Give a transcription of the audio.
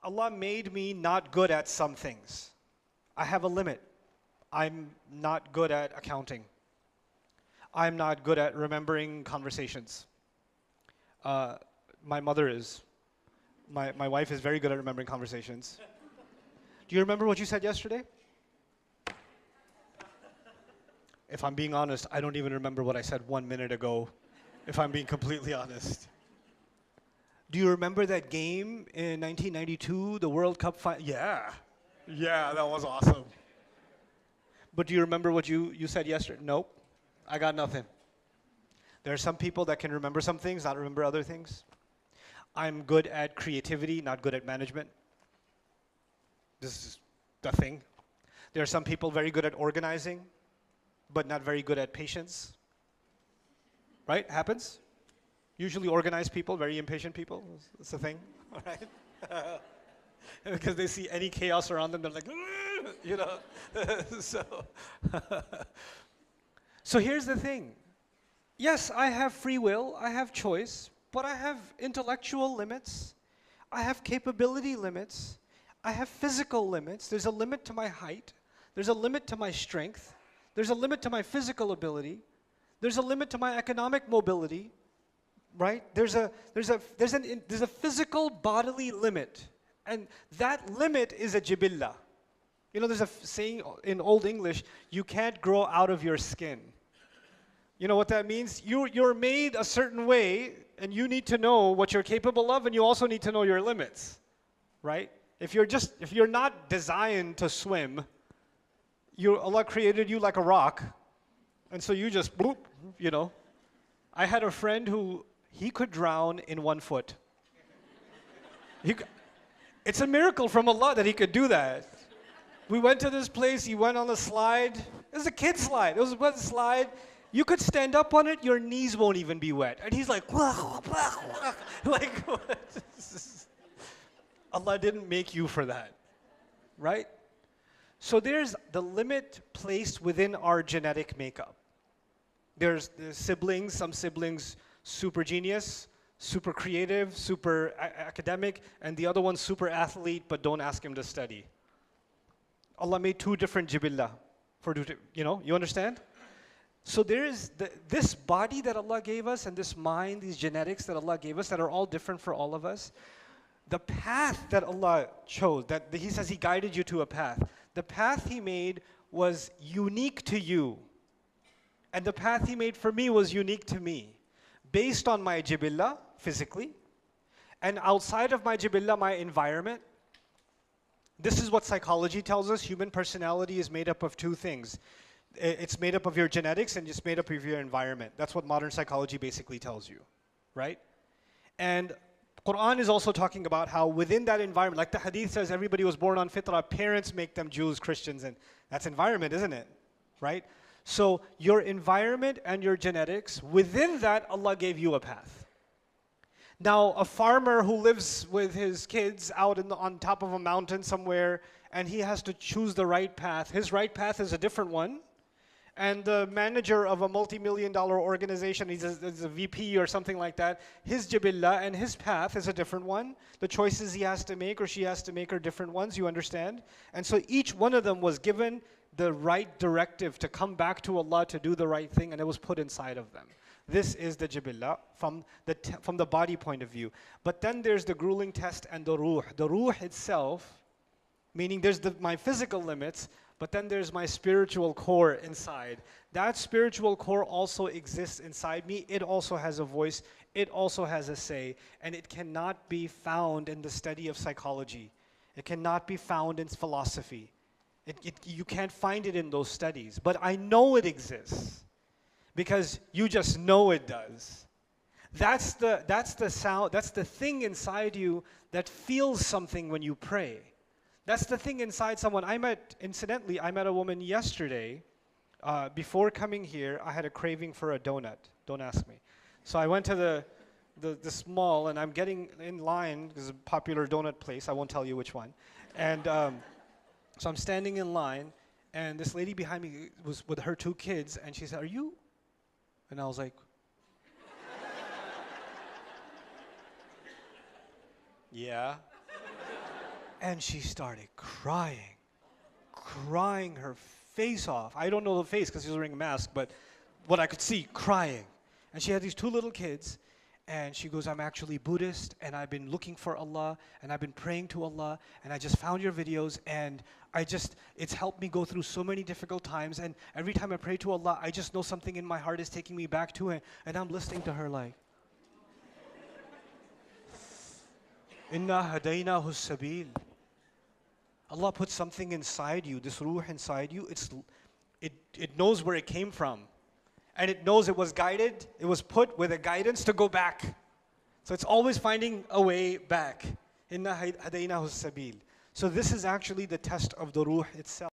Allah made me not good at some things. I have a limit. I'm not good at accounting. I'm not good at remembering conversations. My mother is. My wife is very good at remembering conversations. Do you remember what you said yesterday? If I'm being honest, I don't even remember what I said 1 minute ago, if I'm being completely honest. Do you remember that game in 1992, the World Cup final? Yeah. Yeah, that was awesome. But do you remember what you said yesterday? Nope. I got nothing. There are some people that can remember some things, not remember other things. I'm good at creativity, not good at management. This is the thing. There are some people very good at organizing, but not very good at patience. Right? Happens? Usually organized people, very impatient people. It's the thing, all right? Because they see any chaos around them, they're like, you know. So here's the thing. Yes, I have free will, I have choice, but I have intellectual limits. I have capability limits. I have physical limits. There's a limit to my height. There's a limit to my strength. There's a limit to my physical ability. There's a limit to my economic mobility, right? There's a physical bodily limit, and that limit is a jibillah. You know, there's a saying in Old English: you can't grow out of your skin. You know what that means? You're made a certain way, and you need to know what you're capable of, and you also need to know your limits, right? If you're not designed to swim, Allah created you like a rock, and so you just bloop, you know. I had a friend who he could drown in 1 foot. It's a miracle from Allah that he could do that. We went to this place, he went on a slide. It was a kid slide. It was a slide. You could stand up on it, your knees won't even be wet. And he's like, like, what? Allah didn't make you for that, right? So there's the limit placed within our genetic makeup. There's siblings, some siblings super genius, super creative, super academic, and the other one super athlete, but don't ask him to study. Allah made 2 different jibillah, you understand? So there is this body that Allah gave us, and this mind, these genetics that Allah gave us that are all different for all of us. The path that Allah chose, that He says He guided you to a path. The path He made was unique to you. And the path He made for me was unique to me. Based on my jibillah, physically, and outside of my jibillah, my environment. This is what psychology tells us. Human personality is made up of 2 things. It's made up of your genetics and it's made up of your environment. That's what modern psychology basically tells you, right? And Quran is also talking about how within that environment, like the hadith says, everybody was born on fitrah, parents make them Jews, Christians, and that's environment, isn't it? Right? So your environment and your genetics, within that, Allah gave you a path. Now, a farmer who lives with his kids out on top of a mountain somewhere, and he has to choose the right path. His right path is a different one. And the manager of a multi-million-dollar organization, he's a VP or something like that, his jibillah and his path is a different one. The choices he has to make or she has to make are different ones, you understand? And so each one of them was given the right directive to come back to Allah to do the right thing, and it was put inside of them. This is the jibillah from the body point of view. But then there's the grueling test and the ruh. The ruh itself, meaning there's my physical limits, but then there's my spiritual core inside. That spiritual core also exists inside me. It also has a voice. It also has a say. And it cannot be found in the study of psychology. It cannot be found in philosophy. You can't find it in those studies. But I know it exists because you just know it does. That's the sound. That's the thing inside you that feels something when you pray. That's the thing inside someone. Incidentally, I met a woman yesterday. Before coming here, I had a craving for a donut. Don't ask me. So I went to this mall, and I'm getting in line. There's a popular donut place. I won't tell you which one. And so I'm standing in line, and this lady behind me was with her 2 kids, and she said, "Are you?" And I was like, "Yeah." And she started crying her face off. I don't know the face because she was wearing a mask, but what I could see, crying. And she had these two little kids, and she goes, I'm actually Buddhist, and I've been looking for Allah, and I've been praying to Allah, and I just found your videos, and it's helped me go through so many difficult times, and every time I pray to Allah, I just know something in my heart is taking me back to Him, and I'm listening to her like, Inna hadaynahu sabil. Allah put something inside you, this ruh inside you, it knows where it came from. And it knows it was guided, it was put with a guidance to go back. So it's always finding a way back. Inna hadaynahu sabil. So this is actually the test of the ruh itself.